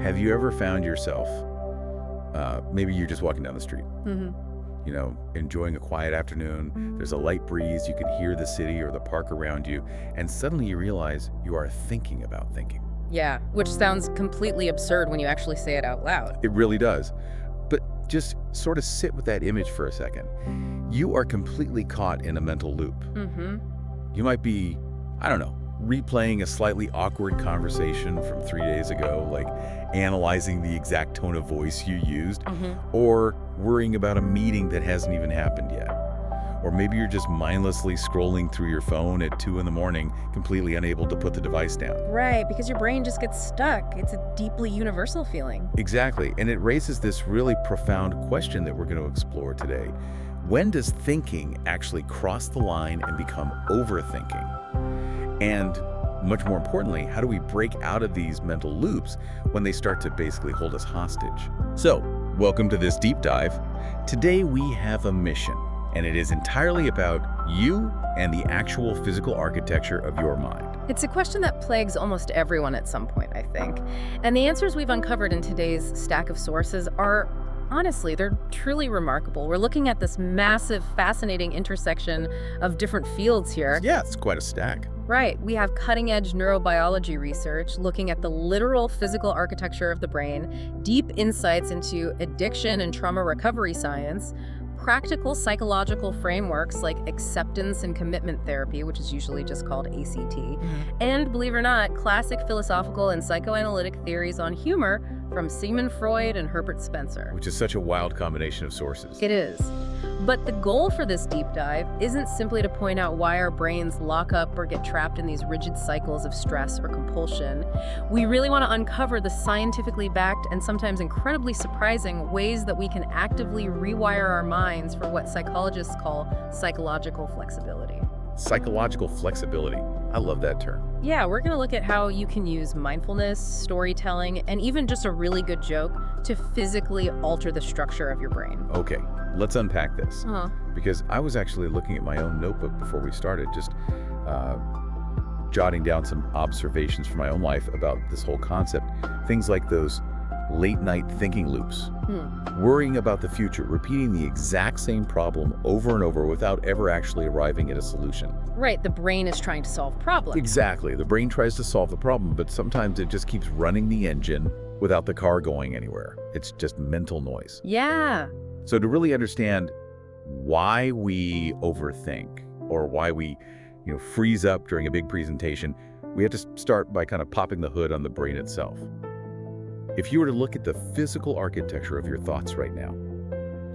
Have you ever found yourself, maybe you're just walking down the street, Hmm. enjoying a quiet afternoon, there's a light breeze, you can hear the city or the park around you, and suddenly you realize you are thinking about thinking. Yeah, which sounds completely absurd when you actually say it out loud. It really does. But just sort of sit with that image for a second. You are completely caught in a mental loop. Mm-hmm. You might be, I don't know, replaying a slightly awkward conversation from 3 days ago, like analyzing the exact tone of voice you used, or worrying about a meeting that hasn't even happened yet. Or maybe you're just mindlessly scrolling through your phone at 2 in the morning, completely unable to put the device down. Right, because your brain just gets stuck. It's a deeply universal feeling. Exactly, and it raises this really profound question that we're going to explore today. When does thinking actually cross the line and become overthinking? And much more importantly, how do we break out of these mental loops when they start to basically hold us hostage? So, welcome to this deep dive. Today we have a mission, and it is entirely about you and the actual physical architecture of your mind. It's a question that plagues almost everyone at some point, I think. And the answers we've uncovered in today's stack of sources are, honestly, they're truly remarkable. We're looking at this massive, fascinating intersection of different fields here. Yeah, it's quite a stack. Right. We have cutting-edge neurobiology research looking at the literal physical architecture of the brain, deep insights into addiction and trauma recovery science, practical psychological frameworks like acceptance and commitment therapy, which is usually just called ACT, and, believe it or not, classic philosophical and psychoanalytic theories on humor from Sigmund Freud and Herbert Spencer. Which is such a wild combination of sources. It is. But the goal for this deep dive isn't simply to point out why our brains lock up or get trapped in these rigid cycles of stress or compulsion. We really want to uncover the scientifically backed and sometimes incredibly surprising ways that we can actively rewire our minds for what psychologists call psychological flexibility. Psychological flexibility. I love that term. Yeah, we're going to look at how you can use mindfulness, storytelling, and even just a really good joke to physically alter the structure of your brain. Okay, let's unpack this. Because I was actually looking at my own notebook before we started, just jotting down some observations from my own life about this whole concept. Things like those late night thinking loops, worrying about the future, repeating the exact same problem over and over without ever actually arriving at a solution. Right, the brain is trying to solve problems. Exactly. The brain tries to solve the problem, but sometimes it just keeps running the engine without the car going anywhere. It's just mental noise. Yeah. So to really understand why we overthink or why we, freeze up during a big presentation, we have to start by kind of popping the hood on the brain itself. If you were to look at the physical architecture of your thoughts right now,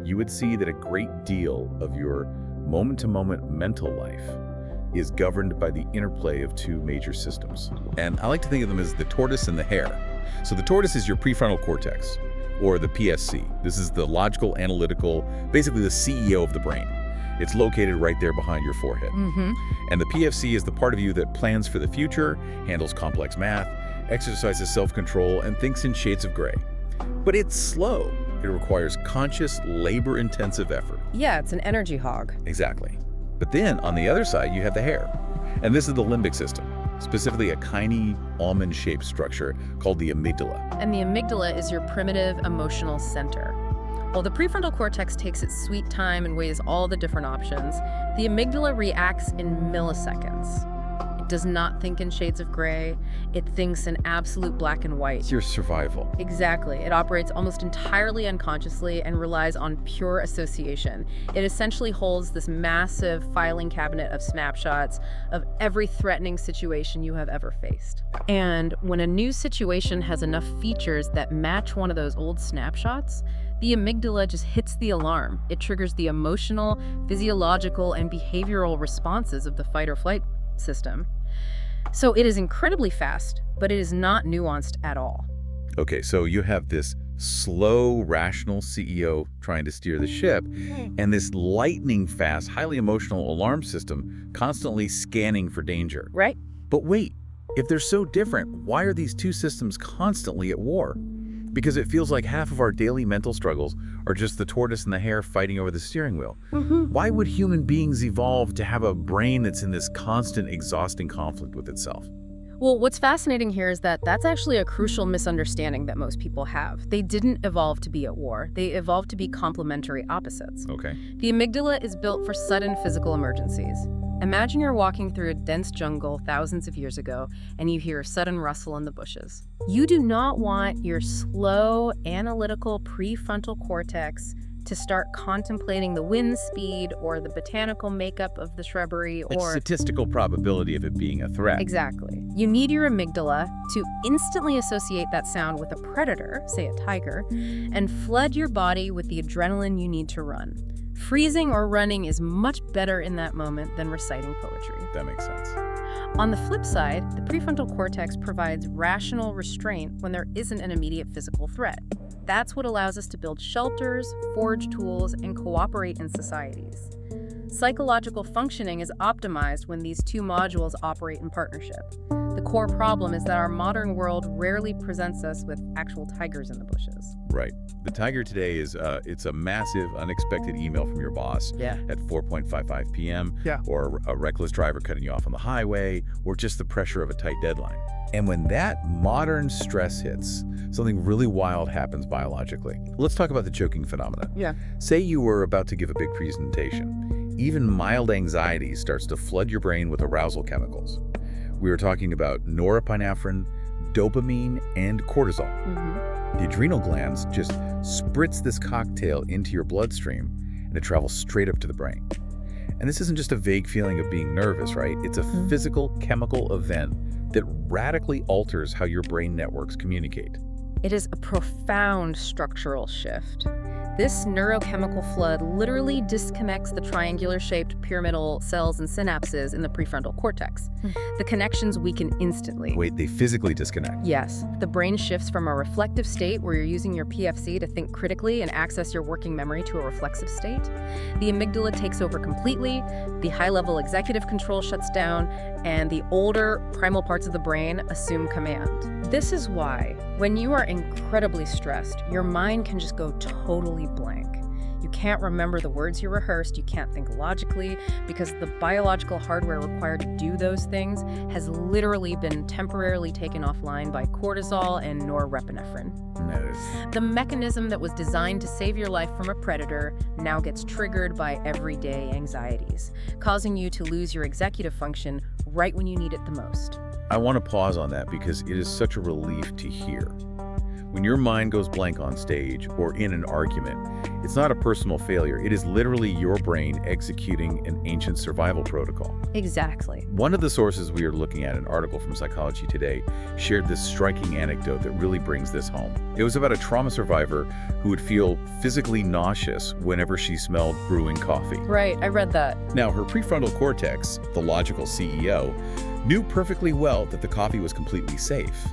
you would see that a great deal of your moment-to-moment mental life is governed by the interplay of two major systems. And I like to think of them as the tortoise and the hare. So the tortoise is your prefrontal cortex, or the PSC. This is the logical, analytical, basically the CEO of the brain. It's located right there behind your forehead. And the PFC is the part of you that plans for the future, handles complex math, exercises self-control, and thinks in shades of gray. But it's slow. It requires conscious, labor-intensive effort. Yeah, it's an energy hog. Exactly. But then, on the other side, you have the hare. And this is the limbic system, specifically a tiny, almond-shaped structure called the amygdala. And the amygdala is your primitive emotional center. While the prefrontal cortex takes its sweet time and weighs all the different options, the amygdala reacts in milliseconds. It does not think in shades of gray. It thinks in absolute black and white. It's your survival. Exactly. It operates almost entirely unconsciously and relies on pure association. It essentially holds this massive filing cabinet of snapshots of every threatening situation you have ever faced. And when a new situation has enough features that match one of those old snapshots, the amygdala just hits the alarm. It triggers the emotional, physiological, and behavioral responses of the fight or flight system. So it is incredibly fast, but it is not nuanced at all. Okay, so you have this slow, rational CEO trying to steer the ship, and this lightning-fast, highly emotional alarm system constantly scanning for danger. Right? But wait, if they're so different, why are these two systems constantly at war? Because it feels like half of our daily mental struggles are just the tortoise and the hare fighting over the steering wheel. Why would human beings evolve to have a brain that's in this constant, exhausting conflict with itself? Well, what's fascinating here is that that's actually a crucial misunderstanding that most people have. They didn't evolve to be at war. They evolved to be complementary opposites. Okay. The amygdala is built for sudden physical emergencies. Imagine you're walking through a dense jungle thousands of years ago and you hear a sudden rustle in the bushes. You do not want your slow, analytical prefrontal cortex to start contemplating the wind speed or the botanical makeup of the shrubbery The or... statistical probability of it being a threat. Exactly. You need your amygdala to instantly associate that sound with a predator, say a tiger, and flood your body with the adrenaline you need to run. Freezing or running is much better in that moment than reciting poetry. That makes sense. On the flip side, the prefrontal cortex provides rational restraint when there isn't an immediate physical threat. That's what allows us to build shelters, forge tools, and cooperate in societies. Psychological functioning is optimized when these two modules operate in partnership. The core problem is that our modern world rarely presents us with actual tigers in the bushes. Right. The tiger today is, it's a massive, unexpected email from your boss Yeah. at 4:55 p.m. Yeah. Or a reckless driver cutting you off on the highway, or just the pressure of a tight deadline. And when that modern stress hits, something really wild happens biologically. Let's talk about the choking phenomenon. Yeah. Say you were about to give a big presentation. Even mild anxiety starts to flood your brain with arousal chemicals. We were talking about norepinephrine, dopamine, and cortisol. The adrenal glands just spritz this cocktail into your bloodstream, and it travels straight up to the brain. And this isn't just a vague feeling of being nervous, right? It's a physical chemical event that radically alters how your brain networks communicate. It is a profound structural shift. This neurochemical flood literally disconnects the triangular-shaped pyramidal cells and synapses in the prefrontal cortex. The connections weaken instantly. Wait, they physically disconnect? Yes, the brain shifts from a reflective state where you're using your PFC to think critically and access your working memory to a reflexive state. The amygdala takes over completely, the high-level executive control shuts down, and the older primal parts of the brain assume command. This is why, when you are incredibly stressed, your mind can just go totally blank. You can't remember the words you rehearsed, you can't think logically, because the biological hardware required to do those things has literally been temporarily taken offline by cortisol and norepinephrine. The mechanism that was designed to save your life from a predator now gets triggered by everyday anxieties, causing you to lose your executive function right when you need it the most. I want to pause on that because it is such a relief to hear. When your mind goes blank on stage or in an argument, it's not a personal failure. It is literally your brain executing an ancient survival protocol. Exactly. One of the sources we are looking at, an article from Psychology Today, shared this striking anecdote that really brings this home. It was about a trauma survivor who would feel physically nauseous whenever she smelled brewing coffee. Right, I read that. Now, her prefrontal cortex, the logical CEO, knew perfectly well that the coffee was completely safe.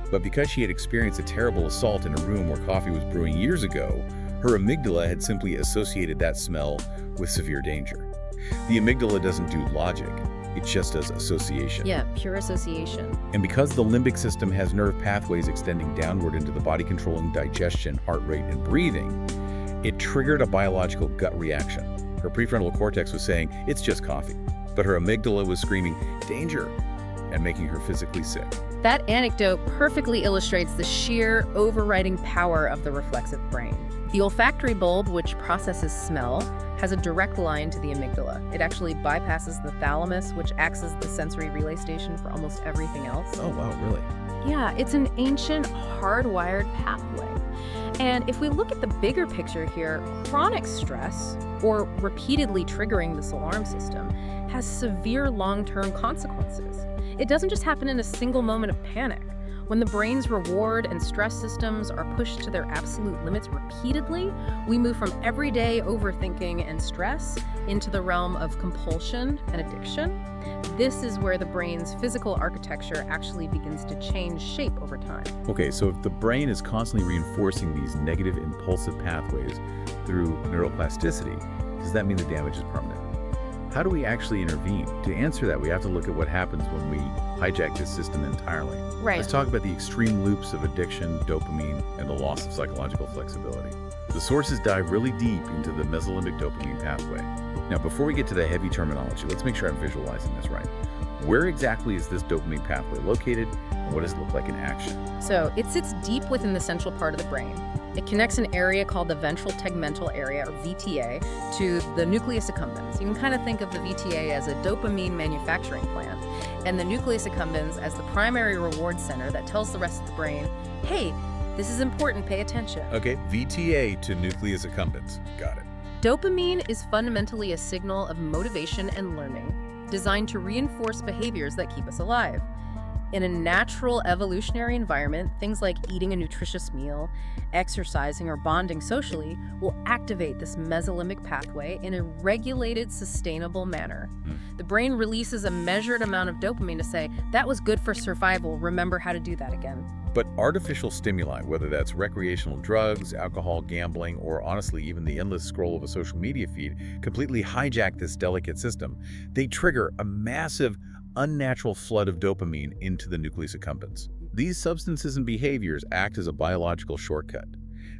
But because she had experienced a terrible assault in a room where coffee was brewing years ago, her amygdala had simply associated that smell with severe danger. The amygdala doesn't do logic, it just does association. Yeah, pure association. And because the limbic system has nerve pathways extending downward into the body controlling digestion, heart rate, and breathing, it triggered a biological gut reaction. Her prefrontal cortex was saying, it's just coffee. But her amygdala was screaming, danger, and making her physically sick. That anecdote perfectly illustrates the sheer overriding power of the reflexive brain. The olfactory bulb, which processes smell, has a direct line to the amygdala. It actually bypasses the thalamus, which acts as the sensory relay station for almost everything else. Oh, wow, really? Yeah, it's an ancient, hardwired pathway. And if we look at the bigger picture here, chronic stress, or repeatedly triggering this alarm system, has severe long-term consequences. It doesn't just happen in a single moment of panic. When the brain's reward and stress systems are pushed to their absolute limits repeatedly, we move from everyday overthinking and stress into the realm of compulsion and addiction. This is where the brain's physical architecture actually begins to change shape over time. Okay, so if the brain is constantly reinforcing these negative impulsive pathways through neuroplasticity, does that mean the damage is permanent? How do we actually intervene? To answer that, we have to look at what happens when we hijack this system entirely. Right. Let's talk about the extreme loops of addiction, dopamine, and the loss of psychological flexibility. The sources dive really deep into the mesolimbic dopamine pathway. Now, before we get to the heavy terminology, let's make sure I'm visualizing this right. Where exactly is this dopamine pathway located, and what does it look like in action? So it sits deep within the central part of the brain. It connects an area called the ventral tegmental area, or VTA, to the nucleus accumbens. You can kind of think of the VTA as a dopamine manufacturing plant, and the nucleus accumbens as the primary reward center that tells the rest of the brain, hey, this is important, pay attention. Okay, VTA to nucleus accumbens. Got it. Dopamine is fundamentally a signal of motivation and learning, designed to reinforce behaviors that keep us alive. In a natural evolutionary environment, things like eating a nutritious meal, exercising, or bonding socially will activate this mesolimbic pathway in a regulated, sustainable manner. The brain releases a measured amount of dopamine to say, that was good for survival, remember how to do that again. But artificial stimuli, whether that's recreational drugs, alcohol, gambling, or honestly even the endless scroll of a social media feed, completely hijack this delicate system. They trigger a massive, unnatural flood of dopamine into the nucleus accumbens. These substances and behaviors act as a biological shortcut.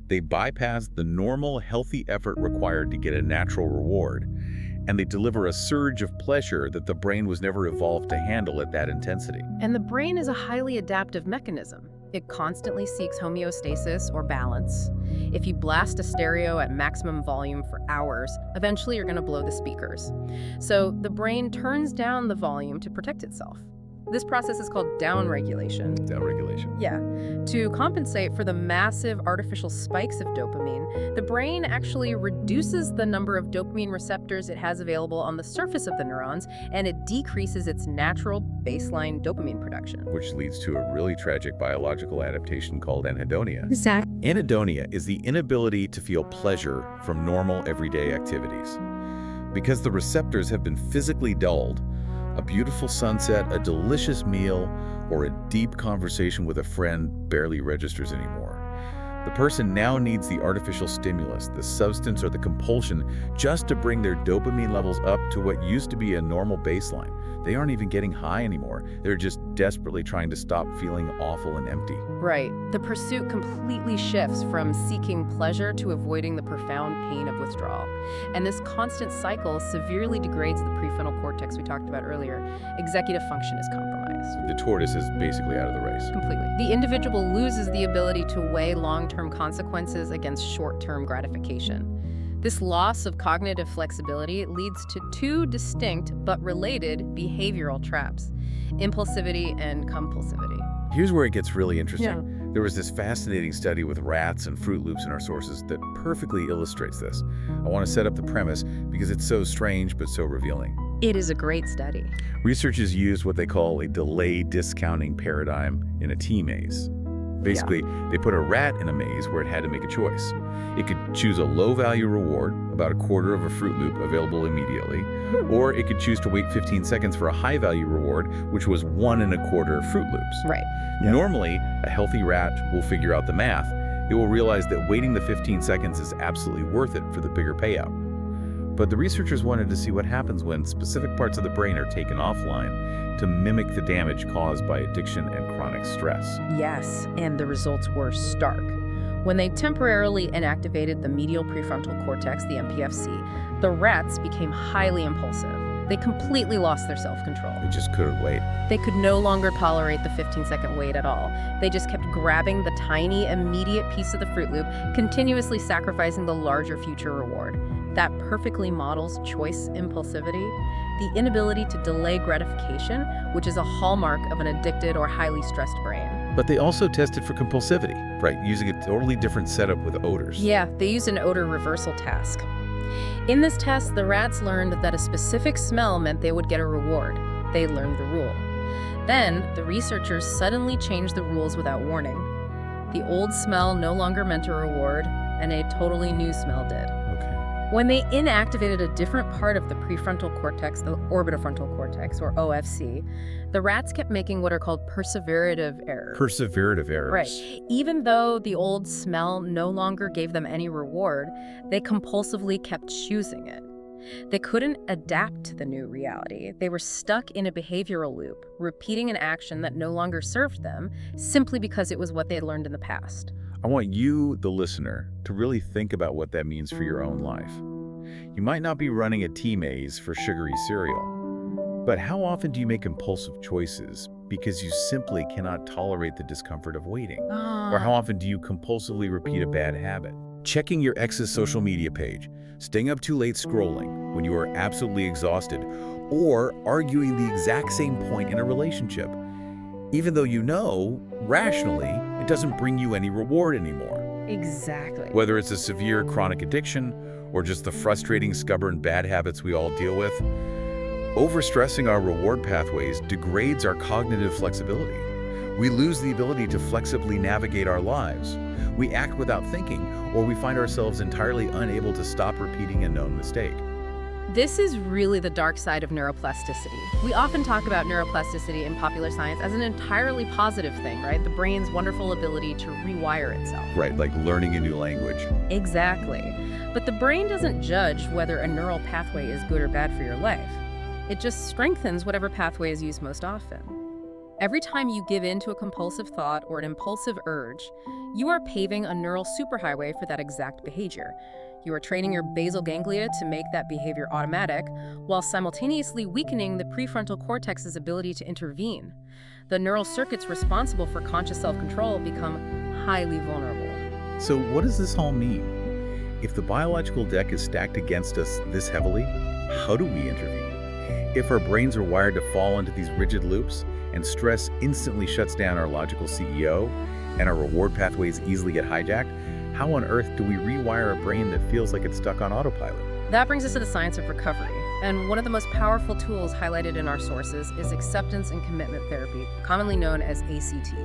They bypass the normal, healthy effort required to get a natural reward, and they deliver a surge of pleasure that the brain was never evolved to handle at that intensity. And the brain is a highly adaptive mechanism. It constantly seeks homeostasis or balance. If you blast a stereo at maximum volume for hours, eventually you're going to blow the speakers. So the brain turns down the volume to protect itself. This process is called downregulation. Downregulation. Yeah. To compensate for the massive artificial spikes of dopamine, the brain actually reduces the number of dopamine receptors it has available on the surface of the neurons, and it decreases its natural baseline dopamine production. Which leads to a really tragic biological adaptation called anhedonia. Exactly. Anhedonia is the inability to feel pleasure from normal everyday activities. Because the receptors have been physically dulled, a beautiful sunset, a delicious meal, or a deep conversation with a friend barely registers anymore. The person now needs the artificial stimulus, the substance or the compulsion, just to bring their dopamine levels up to what used to be a normal baseline. They aren't even getting high anymore. They're just desperately trying to stop feeling awful and empty. Right. The pursuit completely shifts from seeking pleasure to avoiding the profound pain of withdrawal. And this constant cycle severely degrades the prefrontal cortex we talked about earlier. Executive function is compromised. The tortoise is basically out of the race. Completely. The individual loses the ability to weigh long-term consequences against short-term gratification. This loss of cognitive flexibility leads to two distinct but related behavioral traps: impulsivity and compulsivity. Here's where it gets really interesting. Yeah. There was this fascinating study with rats and Fruit Loops in our sources that perfectly illustrates this. I want to set up the premise because it's so strange but so revealing. It is a great study. Researchers used what they call a delay discounting paradigm in a T-maze. Basically, they put a rat in a maze where it had to make a choice. It could choose a low-value reward, about a quarter of a Fruit Loop available immediately, or it could choose to wait 15 seconds for a high-value reward, which was 1 1/4 Fruit Loops. Right. Normally, a healthy rat will figure out the math. It will realize that waiting the 15 seconds is absolutely worth it for the bigger payout. But the researchers wanted to see what happens when specific parts of the brain are taken offline to mimic the damage caused by addiction and chronic stress. Yes, and the results were stark. When they temporarily inactivated the medial prefrontal cortex, the MPFC, the rats became highly impulsive. They completely lost their self-control. They just couldn't wait. They could no longer tolerate the 15-second wait at all. They just kept grabbing the tiny, immediate piece of the Fruit Loop, continuously sacrificing the larger future reward. That perfectly models choice impulsivity, the inability to delay gratification, which is a hallmark of an addicted or highly stressed brain. But they also tested for compulsivity, right? Using a totally different setup with odors. Yeah, they used an odor reversal task. In this test, the rats learned that a specific smell meant they would get a reward. They learned the rule. Then, the researchers suddenly changed the rules without warning. The old smell no longer meant a reward, and a totally new smell did. When they inactivated a different part of the prefrontal cortex, the orbitofrontal cortex, or OFC, the rats kept making what are called perseverative errors. Perseverative errors. Right. Even though the old smell no longer gave them any reward, they compulsively kept choosing it. They couldn't adapt to the new reality. They were stuck in a behavioral loop, repeating an action that no longer served them, simply because it was what they had learned in the past. I want you, the listener, to really think about what that means for your own life. You might not be running a T-maze for sugary cereal, But how often do you make impulsive choices because you simply cannot tolerate the discomfort of waiting? Or how often do you compulsively repeat a bad habit? Checking your ex's social media page, staying up too late scrolling when you are absolutely exhausted, or arguing the exact same point in a relationship, even though you know, rationally, it doesn't bring you any reward anymore. Exactly. Whether it's a severe chronic addiction or just the frustrating, stubborn bad habits we all deal with, overstressing our reward pathways degrades our cognitive flexibility. We lose the ability to flexibly navigate our lives. We act without thinking, or we find ourselves entirely unable to stop repeating a known mistake. This is really the dark side of neuroplasticity. We often talk about neuroplasticity in popular science as an entirely positive thing, right? The brain's wonderful ability to rewire itself. Right, like learning a new language. Exactly. But the brain doesn't judge whether a neural pathway is good or bad for your life. It just strengthens whatever pathway is used most often. Every time you give in to a compulsive thought or an impulsive urge, you are paving a neural superhighway for that exact behavior. You are training your basal ganglia to make that behavior automatic, while simultaneously weakening the prefrontal cortex's ability to intervene. The neural circuits responsible for conscious self-control become highly vulnerable. So what does this all mean? If the biological deck is stacked against us this heavily, how do we intervene? If our brains are wired to fall into these rigid loops, and stress instantly shuts down our logical CEO, and our reward pathways easily get hijacked, how on earth do we rewire a brain that feels like it's stuck on autopilot? That brings us to the science of recovery. And one of the most powerful tools highlighted in our sources is acceptance and commitment therapy, commonly known as ACT.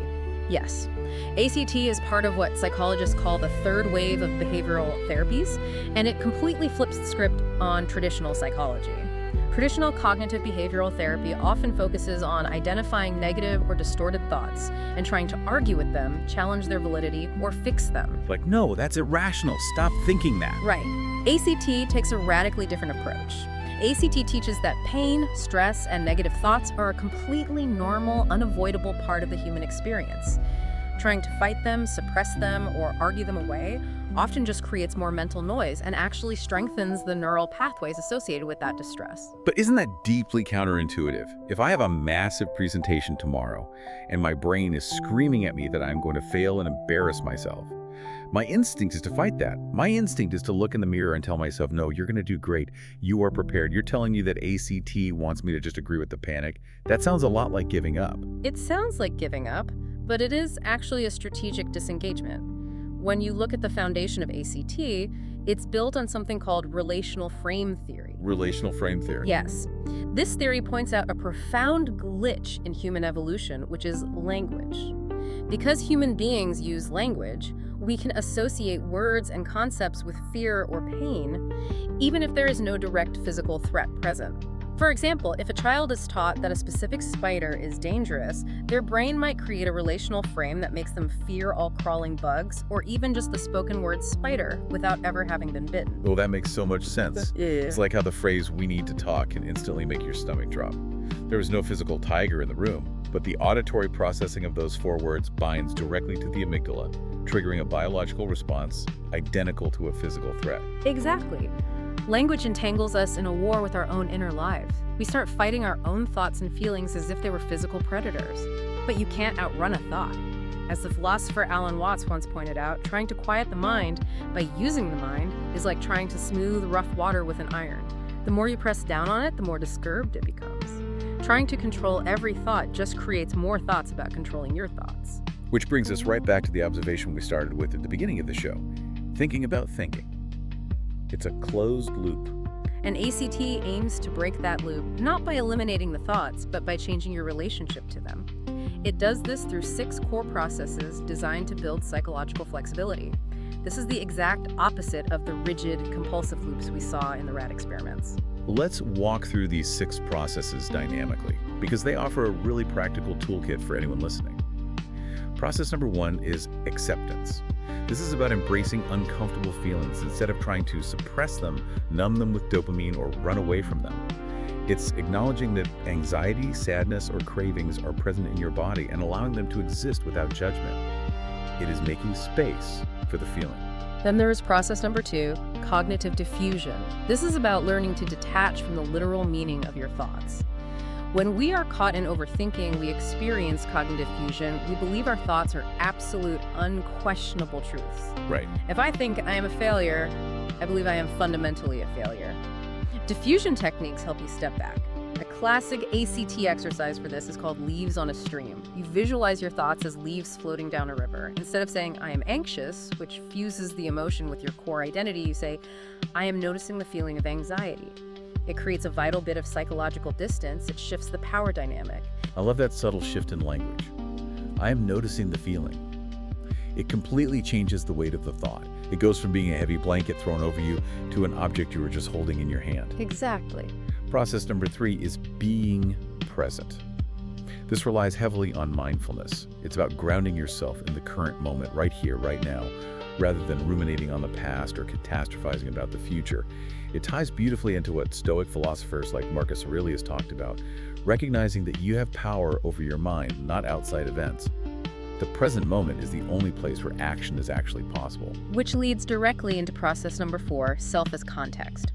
Yes, ACT is part of what psychologists call the third wave of behavioral therapies, and it completely flips the script on traditional psychology. Traditional cognitive behavioral therapy often focuses on identifying negative or distorted thoughts and trying to argue with them, challenge their validity, or fix them. Like, no, that's irrational. Stop thinking that. Right. ACT takes a radically different approach. ACT teaches that pain, stress, and negative thoughts are a completely normal, unavoidable part of the human experience. Trying to fight them, suppress them, or argue them away often just creates more mental noise and actually strengthens the neural pathways associated with that distress. But isn't that deeply counterintuitive? If I have a massive presentation tomorrow and my brain is screaming at me that I'm going to fail and embarrass myself, my instinct is to fight that. My instinct is to look in the mirror and tell myself, no, you're going to do great. You are prepared. You're telling me that ACT wants me to just agree with the panic. That sounds a lot like giving up. It sounds like giving up, but it is actually a strategic disengagement. When you look at the foundation of ACT, it's built on something called relational frame theory. Relational frame theory. Yes. This theory points out a profound glitch in human evolution, which is language. Because human beings use language, we can associate words and concepts with fear or pain, even if there is no direct physical threat present. For example, if a child is taught that a specific spider is dangerous, their brain might create a relational frame that makes them fear all crawling bugs, or even just the spoken word spider without ever having been bitten. Oh, that makes so much sense. Yeah. It's like how the phrase, "we need to talk," can instantly make your stomach drop. There was no physical tiger in the room, but the auditory processing of those 4 words binds directly to the amygdala, triggering a biological response identical to a physical threat. Exactly. Language entangles us in a war with our own inner lives. We start fighting our own thoughts and feelings as if they were physical predators. But you can't outrun a thought. As the philosopher Alan Watts once pointed out, trying to quiet the mind by using the mind is like trying to smooth rough water with an iron. The more you press down on it, the more disturbed it becomes. Trying to control every thought just creates more thoughts about controlling your thoughts. Which brings us right back to the observation we started with at the beginning of the show. Thinking about thinking. It's a closed loop. And ACT aims to break that loop, not by eliminating the thoughts, but by changing your relationship to them. It does this through 6 core processes designed to build psychological flexibility. This is the exact opposite of the rigid, compulsive loops we saw in the rat experiments. Let's walk through these 6 processes dynamically, because they offer a really practical toolkit for anyone listening. Process number 1 is acceptance. This is about embracing uncomfortable feelings instead of trying to suppress them, numb them with dopamine, or run away from them. It's acknowledging that anxiety, sadness, or cravings are present in your body and allowing them to exist without judgment. It is making space for the feeling. Then there is process number 2, cognitive diffusion. This is about learning to detach from the literal meaning of your thoughts. When we are caught in overthinking, we experience cognitive fusion. We believe our thoughts are absolute, unquestionable truths. Right. If I think I am a failure, I believe I am fundamentally a failure. Diffusion techniques help you step back. A classic ACT exercise for this is called leaves on a stream. You visualize your thoughts as leaves floating down a river. Instead of saying, I am anxious, which fuses the emotion with your core identity, you say, I am noticing the feeling of anxiety. It creates a vital bit of psychological distance. It shifts the power dynamic. I love that subtle shift in language. I am noticing the feeling. It completely changes the weight of the thought. It goes from being a heavy blanket thrown over you to an object you were just holding in your hand. Exactly. Process number 3 is being present. This relies heavily on mindfulness. It's about grounding yourself in the current moment, right here, right now, rather than ruminating on the past or catastrophizing about the future. It ties beautifully into what Stoic philosophers like Marcus Aurelius talked about, recognizing that you have power over your mind, not outside events. The present moment is the only place where action is actually possible. Which leads directly into process number 4, self as context.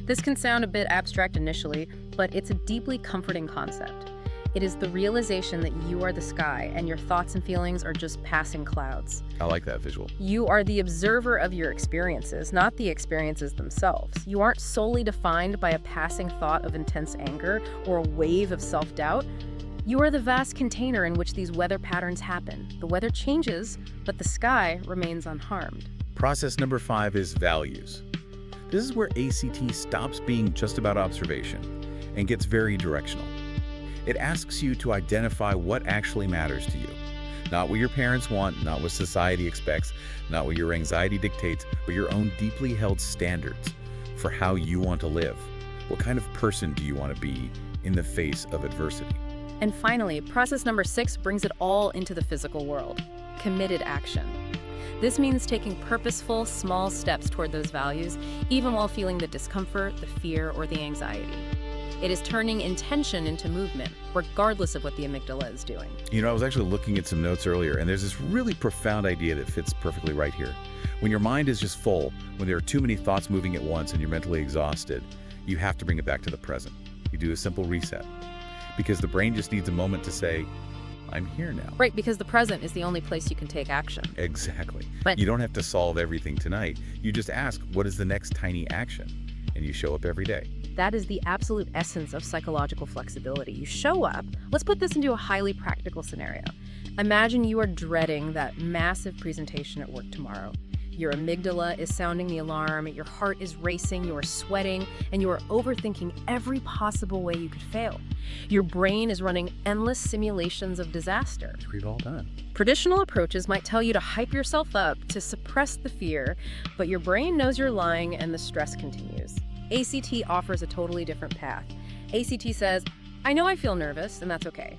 This can sound a bit abstract initially, but it's a deeply comforting concept. It is the realization that you are the sky and your thoughts and feelings are just passing clouds. I like that visual. You are the observer of your experiences, not the experiences themselves. You aren't solely defined by a passing thought of intense anger or a wave of self-doubt. You are the vast container in which these weather patterns happen. The weather changes, but the sky remains unharmed. Process number 5 is values. This is where ACT stops being just about observation and gets very directional. It asks you to identify what actually matters to you. Not what your parents want, not what society expects, not what your anxiety dictates, but your own deeply held standards for how you want to live. What kind of person do you want to be in the face of adversity? And finally, process number 6 brings it all into the physical world: committed action. This means taking purposeful, small steps toward those values, even while feeling the discomfort, the fear, or the anxiety. It is turning intention into movement, regardless of what the amygdala is doing. You know, I was actually looking at some notes earlier, and there's this really profound idea that fits perfectly right here. When your mind is just full, when there are too many thoughts moving at once and you're mentally exhausted, you have to bring it back to the present. You do a simple reset, because the brain just needs a moment to say, I'm here now. Right, because the present is the only place you can take action. Exactly. But you don't have to solve everything tonight. You just ask, what is the next tiny action? And you show up every day. that is the absolute essence of psychological flexibility. You show up. Let's put this into a highly practical scenario. Imagine you are dreading that massive presentation at work tomorrow. Your amygdala is sounding the alarm, your heart is racing, you are sweating, and you are overthinking every possible way you could fail. Your brain is running endless simulations of disaster. We've all done. Traditional approaches might tell you to hype yourself up, to suppress the fear, but your brain knows you're lying and the stress continues. ACT offers a totally different path. ACT says, I know I feel nervous, and that's okay.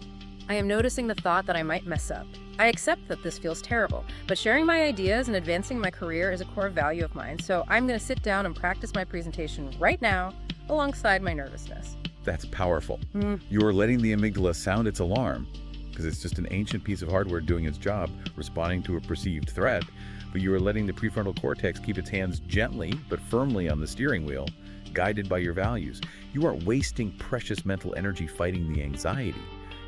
I am noticing the thought that I might mess up. I accept that this feels terrible, but sharing my ideas and advancing my career is a core value of mine, so I'm going to sit down and practice my presentation right now alongside my nervousness. That's powerful. You are letting the amygdala sound its alarm, because it's just an ancient piece of hardware doing its job, responding to a perceived threat, but you are letting the prefrontal cortex keep its hands gently but firmly on the steering wheel, guided by your values. You aren't wasting precious mental energy fighting the anxiety.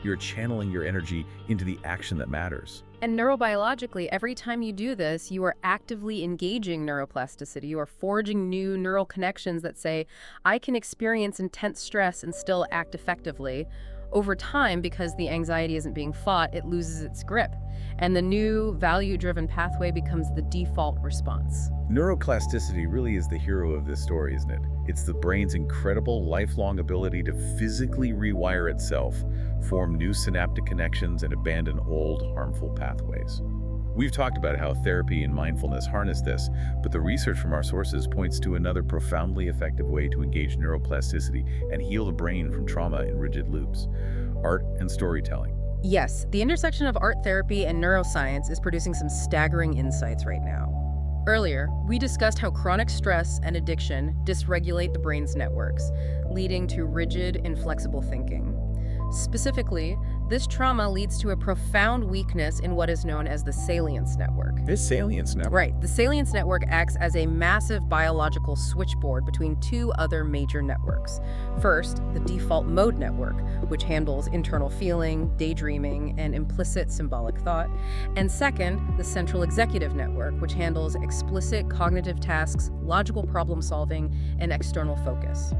You're channeling your energy into the action that matters. And neurobiologically, every time you do this, you are actively engaging neuroplasticity. You are forging new neural connections that say, I can experience intense stress and still act effectively. Over time, because the anxiety isn't being fought, it loses its grip. And the new value-driven pathway becomes the default response. Neuroplasticity really is the hero of this story, isn't it? It's the brain's incredible lifelong ability to physically rewire itself, form new synaptic connections, and abandon old, harmful pathways. We've talked about how therapy and mindfulness harness this, but the research from our sources points to another profoundly effective way to engage neuroplasticity and heal the brain from trauma in rigid loops: art and storytelling. Yes, the intersection of art therapy and neuroscience is producing some staggering insights right now. Earlier, we discussed how chronic stress and addiction dysregulate the brain's networks, leading to rigid, inflexible thinking. Specifically, This trauma leads to a profound weakness in what is known as the salience network. This salience network. Right. The salience network acts as a massive biological switchboard between two other major networks. First, the default mode network, which handles internal feeling, daydreaming, and implicit symbolic thought. And second, the central executive network, which handles explicit cognitive tasks, logical problem solving, and external focus.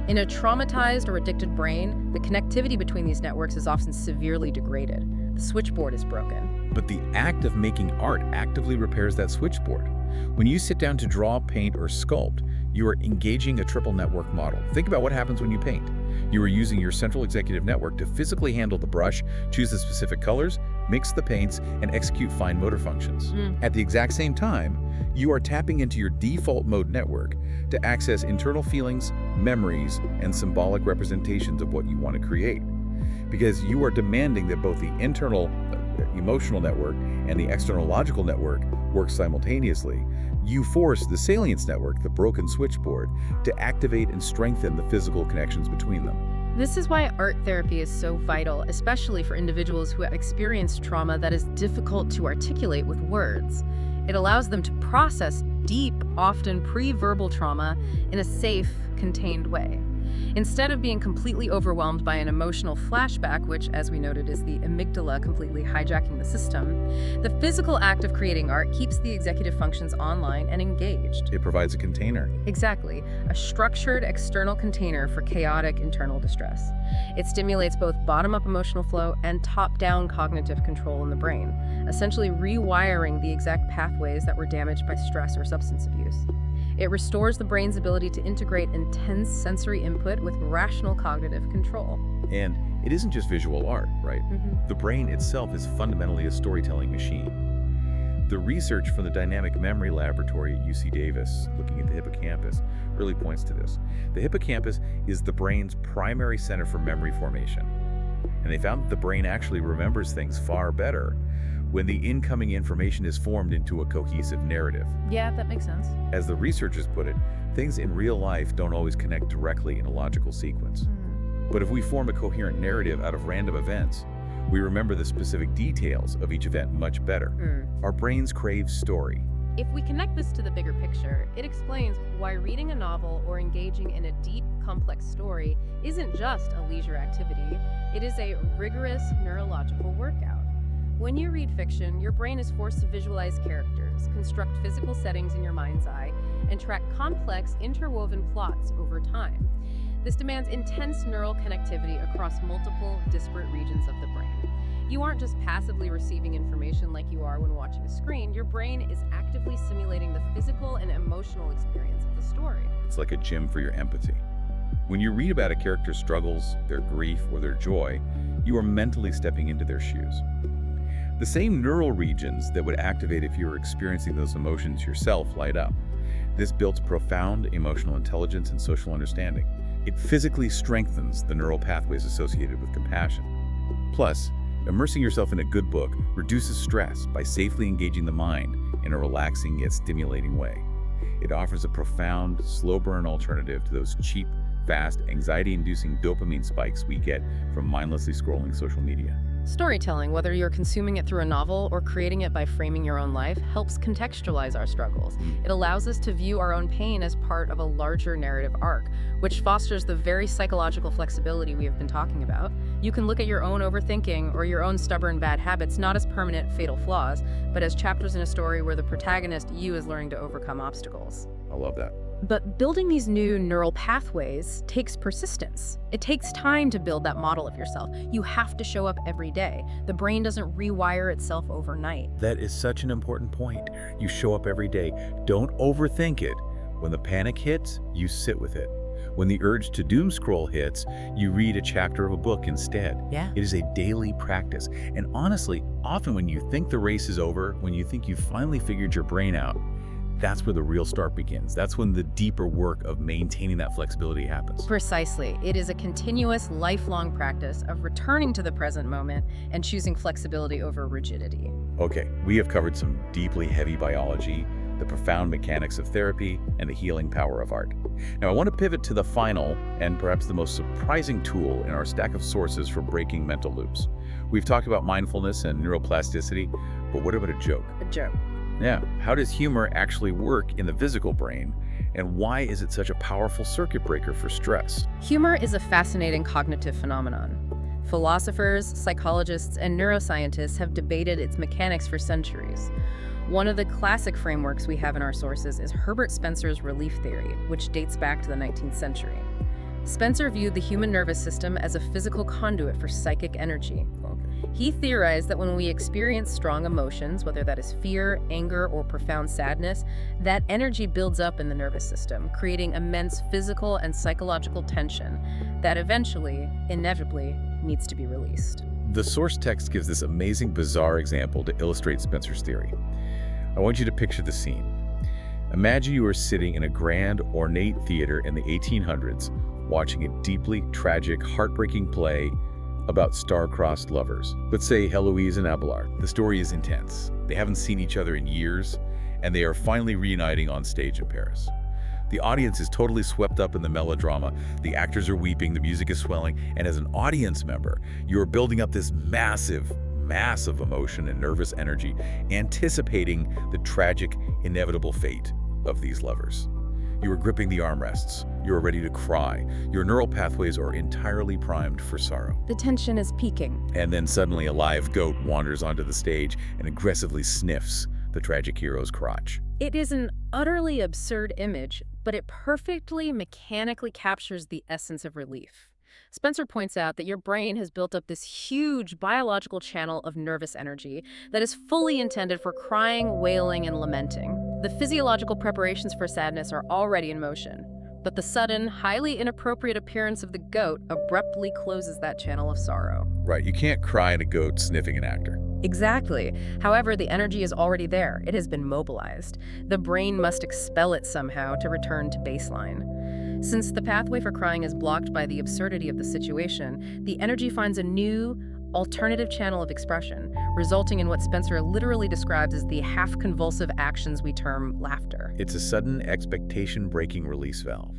In a traumatized or addicted brain, the connectivity between these networks is often severely degraded. The switchboard is broken. But the act of making art actively repairs that switchboard. When you sit down to draw, paint, or sculpt, you are engaging a triple network model. Think about what happens when you paint. You are using your central executive network to physically handle the brush, choose the specific colors, mix the paints, and execute fine motor functions. At the exact same time, you are tapping into your default mode network to access internal feelings, memories, and symbolic representations of what you want to create. Because you are demanding that both the internal emotional network and the external logical network work simultaneously, you force the salience network, the broken switchboard, to activate and strengthen the physical connections between them. This is why art therapy is so vital, especially for individuals who have experienced trauma that is difficult to articulate with words. It allows them to process deep, often pre-verbal trauma in a safe, contained way. Instead of being completely overwhelmed by an emotional flashback, which, as we noted, is the amygdala completely hijacking the system, the physical act of creating art keeps the executive functions online and engaged. It provides a container. Exactly, a structured external container for chaotic internal distress. It stimulates both bottom-up emotional flow and top-down cognitive control in the brain, essentially rewiring the exact pathways that were damaged by stress or substance abuse. It restores the brain's ability to integrate intense sensory input with rational cognitive control. And it isn't just visual art, right? The brain itself is fundamentally a storytelling machine. The research from the Dynamic Memory Laboratory at UC Davis, looking at the hippocampus, really points to this. The hippocampus is the brain's primary center for memory formation. And they found that the brain actually remembers things far better when the incoming information is formed into a cohesive narrative. Yeah, that makes sense. As the researchers put it, things in real life don't always connect directly in a logical sequence. But if we form a coherent narrative out of random events, we remember the specific details of each event much better. Our brains crave story. If we connect this to the bigger picture, it explains why reading a novel or engaging in a deep, complex story isn't just a leisure activity, it is a rigorous neurological workout. When you read fiction, your brain is forced to visualize characters, construct physical settings in your mind's eye, and track complex, interwoven plots over time. This demands intense neural connectivity across multiple, disparate regions of the brain. You aren't just passively receiving information like you are when watching a screen. Your brain is actively simulating the physical and emotional experience of the story. It's like a gym for your empathy. When you read about a character's struggles, their grief, or their joy, you are mentally stepping into their shoes. The same neural regions that would activate if you were experiencing those emotions yourself light up. This builds profound emotional intelligence and social understanding. It physically strengthens the neural pathways associated with compassion. Plus, immersing yourself in a good book reduces stress by safely engaging the mind in a relaxing yet stimulating way. It offers a profound, slow-burn alternative to those cheap, fast, anxiety-inducing dopamine spikes we get from mindlessly scrolling social media. Storytelling, whether you're consuming it through a novel or creating it by framing your own life, helps contextualize our struggles. It allows us to view our own pain as part of a larger narrative arc, which fosters the very psychological flexibility we have been talking about. You can look at your own overthinking or your own stubborn bad habits not as permanent, fatal flaws, but as chapters in a story where the protagonist, you, is learning to overcome obstacles. I love that. But building these new neural pathways takes persistence. It takes time to build that model of yourself. You have to show up every day. The brain doesn't rewire itself overnight. That is such an important point. You show up every day. Don't overthink it. When the panic hits, you sit with it. When the urge to doom scroll hits, you read a chapter of a book instead. Yeah. It is a daily practice. And honestly, often when you think the race is over, when you think you've finally figured your brain out, that's where the real start begins. That's when the deeper work of maintaining that flexibility happens. Precisely. It is a continuous, lifelong practice of returning to the present moment and choosing flexibility over rigidity. Okay, we have covered some deeply heavy biology, the profound mechanics of therapy, and the healing power of art. Now, I want to pivot to the final and perhaps the most surprising tool in our stack of sources for breaking mental loops. We've talked about mindfulness and neuroplasticity, but what about a joke? A joke. Yeah, how does humor actually work in the physical brain, and why is it such a powerful circuit breaker for stress? Humor is a fascinating cognitive phenomenon. Philosophers, psychologists, and neuroscientists have debated its mechanics for centuries. One of the classic frameworks we have in our sources is Herbert Spencer's relief theory, which dates back to the 19th century. Spencer viewed the human nervous system as a physical conduit for psychic energy. He theorized that when we experience strong emotions, whether that is fear, anger, or profound sadness, that energy builds up in the nervous system, creating immense physical and psychological tension that eventually, inevitably, needs to be released. The source text gives this amazing, bizarre example to illustrate Spencer's theory. I want you to picture the scene. Imagine you are sitting in a grand, ornate theater in the 1800s, watching a deeply tragic, heartbreaking play about star-crossed lovers. Let's say Heloise and Abelard. The story is intense. They haven't seen each other in years, and they are finally reuniting on stage in Paris. The audience is totally swept up in the melodrama. The actors are weeping, the music is swelling, and as an audience member, you are building up this massive emotion and nervous energy, anticipating the tragic, inevitable fate of these lovers. You are gripping the armrests. You are ready to cry. Your neural pathways are entirely primed for sorrow. The tension is peaking. And then suddenly a live goat wanders onto the stage and aggressively sniffs the tragic hero's crotch. It is an utterly absurd image, but it perfectly mechanically captures the essence of relief. Spencer points out that your brain has built up this huge biological channel of nervous energy that is fully intended for crying, wailing, and lamenting. The physiological preparations for sadness are already in motion, but the sudden, highly inappropriate appearance of the goat abruptly closes that channel of sorrow. Right, you can't cry at a goat sniffing an actor. Exactly. However, the energy is already there. It has been mobilized. The brain must expel it somehow to return to baseline. Since the pathway for crying is blocked by the absurdity of the situation, the energy finds a new, alternative channel of expression, resulting in what Spencer literally describes as the half-convulsive actions we term laughter. It's a sudden, expectation-breaking release valve.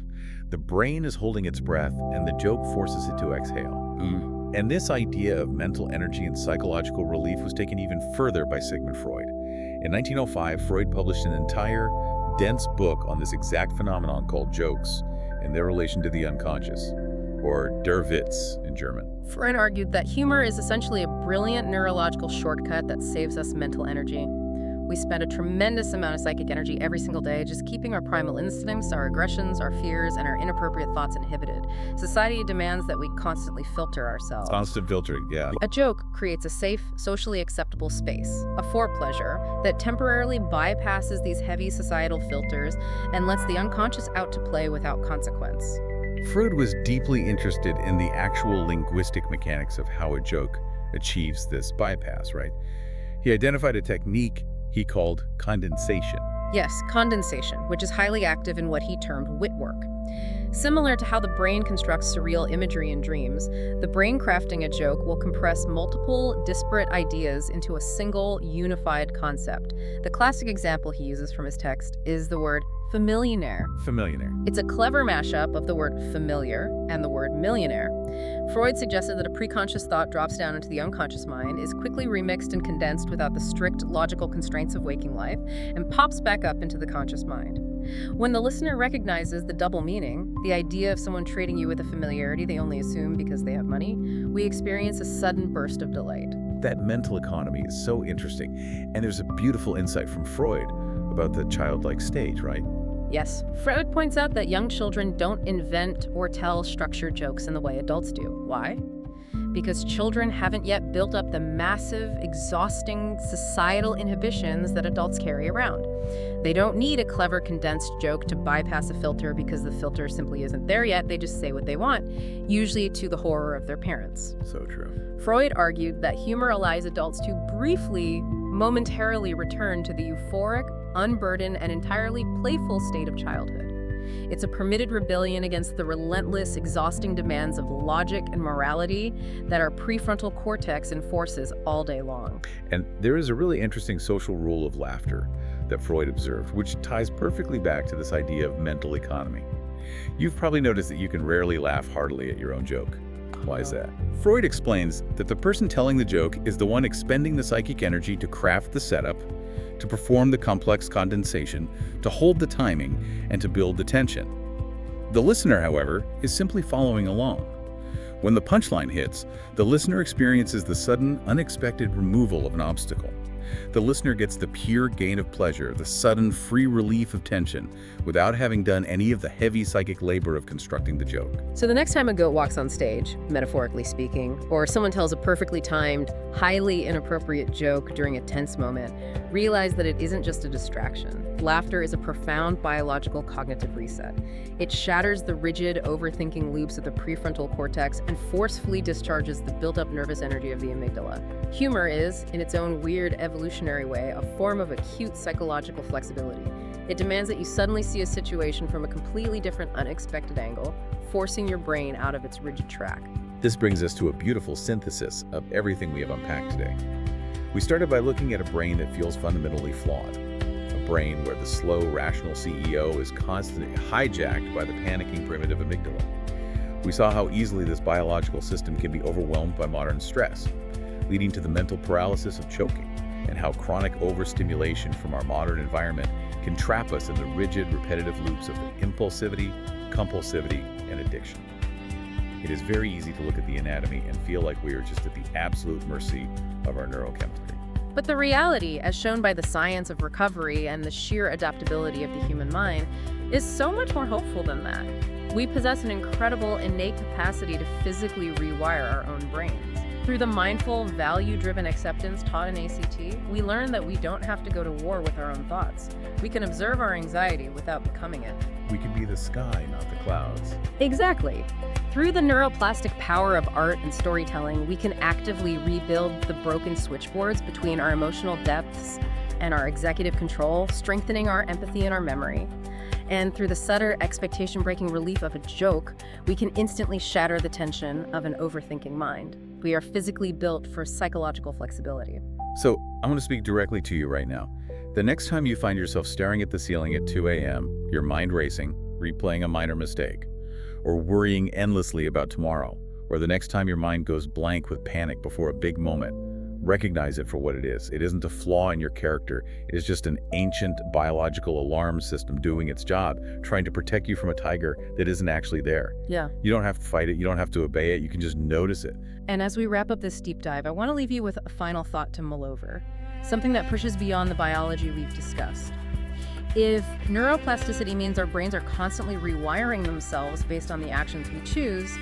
The brain is holding its breath, and the joke forces it to exhale. And this idea of mental energy and psychological relief was taken even further by Sigmund Freud. In 1905, Freud published an entire, dense book on this exact phenomenon called jokes and their relation to the unconscious, or Der Witz in German. Freud argued that humor is essentially a brilliant neurological shortcut that saves us mental energy. We spend a tremendous amount of psychic energy every single day just keeping our primal instincts, our aggressions, our fears, and our inappropriate thoughts inhibited. Society demands that we constantly filter ourselves. Constant filtering, yeah. A joke creates a safe, socially acceptable space, a for-pleasure, that temporarily bypasses these heavy societal filters and lets the unconscious out to play without consequence. Freud was deeply interested in the actual linguistic mechanics of how a joke achieves this bypass, right? He identified a technique he called condensation. Yes, condensation, which is highly active in what he termed wit work. Similar to how the brain constructs surreal imagery in dreams, the brain crafting a joke will compress multiple disparate ideas into a single, unified concept. The classic example he uses from his text is the word familiar. Familiar. It's a clever mashup of the word familiar and the word millionaire. Freud suggested that a preconscious thought drops down into the unconscious mind, is quickly remixed and condensed without the strict logical constraints of waking life, and pops back up into the conscious mind. When the listener recognizes the double meaning, the idea of someone trading you with a familiarity they only assume because they have money, we experience a sudden burst of delight. That mental economy is so interesting, and there's a beautiful insight from Freud about the childlike stage, right? Yes, Freud points out that young children don't invent or tell structured jokes in the way adults do. Why? Because children haven't yet built up the massive, exhausting societal inhibitions that adults carry around. They don't need a clever, condensed joke to bypass a filter because the filter simply isn't there yet. They just say what they want, usually to the horror of their parents. So true. Freud argued that humor allows adults to briefly, momentarily return to the euphoric, unburdened, and entirely playful state of childhood. It's a permitted rebellion against the relentless, exhausting demands of logic and morality that our prefrontal cortex enforces all day long. And there is a really interesting social rule of laughter that Freud observed, which ties perfectly back to this idea of mental economy. You've probably noticed that you can rarely laugh heartily at your own joke. Why is that? Freud explains that the person telling the joke is the one expending the psychic energy to craft the setup, to perform the complex condensation, to hold the timing, and to build the tension. The listener, however, is simply following along. When the punchline hits, the listener experiences the sudden, unexpected removal of an obstacle. The listener gets the pure gain of pleasure, the sudden, free relief of tension, without having done any of the heavy psychic labor of constructing the joke. So the next time a goat walks on stage, metaphorically speaking, or someone tells a perfectly timed, highly inappropriate joke during a tense moment, realize that it isn't just a distraction. Laughter is a profound biological cognitive reset. It shatters the rigid, overthinking loops of the prefrontal cortex and forcefully discharges the built-up nervous energy of the amygdala. Humor is, in its own weird evolutionary way, a form of acute psychological flexibility. It demands that you suddenly see a situation from a completely different, unexpected angle, forcing your brain out of its rigid track. This brings us to a beautiful synthesis of everything we have unpacked today. We started by looking at a brain that feels fundamentally flawed. A brain where the slow, rational CEO is constantly hijacked by the panicking primitive amygdala. We saw how easily this biological system can be overwhelmed by modern stress, leading to the mental paralysis of choking, and how chronic overstimulation from our modern environment can trap us in the rigid, repetitive loops of impulsivity, compulsivity, and addiction. It is very easy to look at the anatomy and feel like we are just at the absolute mercy of our neurochemistry. But the reality, as shown by the science of recovery and the sheer adaptability of the human mind, is so much more hopeful than that. We possess an incredible innate capacity to physically rewire our own brains. Through the mindful, value-driven acceptance taught in ACT, we learn that we don't have to go to war with our own thoughts. We can observe our anxiety without becoming it. We can be the sky, not the clouds. Exactly. Through the neuroplastic power of art and storytelling, we can actively rebuild the broken switchboards between our emotional depths and our executive control, strengthening our empathy and our memory. And through the subtle expectation-breaking relief of a joke, we can instantly shatter the tension of an overthinking mind. We are physically built for psychological flexibility. So, I want to speak directly to you right now. The next time you find yourself staring at the ceiling at 2 a.m., your mind racing, replaying a minor mistake, or worrying endlessly about tomorrow, or the next time your mind goes blank with panic before a big moment, recognize it for what it is. It isn't a flaw in your character. It is just an ancient biological alarm system doing its job, trying to protect you from a tiger that isn't actually there. Yeah. You don't have to fight it. You don't have to obey it. You can just notice it. And as we wrap up this deep dive, I want to leave you with a final thought to mull over, something that pushes beyond the biology we've discussed. If neuroplasticity means our brains are constantly rewiring themselves based on the actions we choose,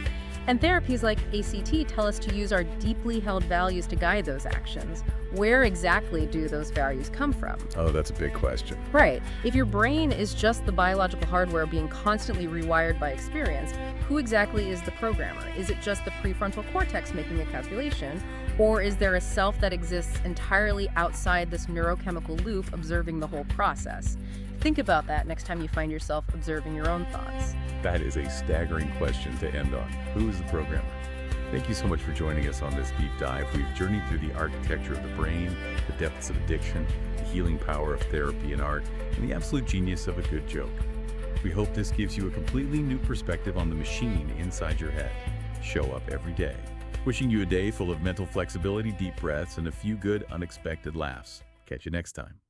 and therapies like ACT tell us to use our deeply held values to guide those actions, where exactly do those values come from? Oh, that's a big question. Right. If your brain is just the biological hardware being constantly rewired by experience, who exactly is the programmer? Is it just the prefrontal cortex making a calculation? Or is there a self that exists entirely outside this neurochemical loop observing the whole process? Think about that next time you find yourself observing your own thoughts. That is a staggering question to end on. Who is the programmer? Thank you so much for joining us on this deep dive. We've journeyed through the architecture of the brain, the depths of addiction, the healing power of therapy and art, and the absolute genius of a good joke. We hope this gives you a completely new perspective on the machine inside your head. Show up every day. Wishing you a day full of mental flexibility, deep breaths, and a few good, unexpected laughs. Catch you next time.